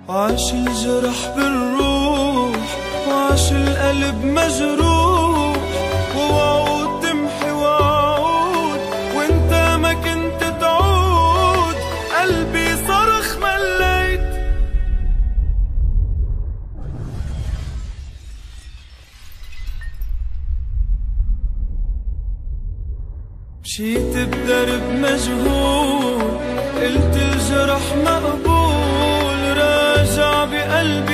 عاش الجرح بالروح وعاش القلب مجروح، ووعود تمحي وعود وانت ما كنت تعود. قلبي صرخ مليت مشيت بدرب مجهول، قلت الجرح مقبول، راجع بقلبي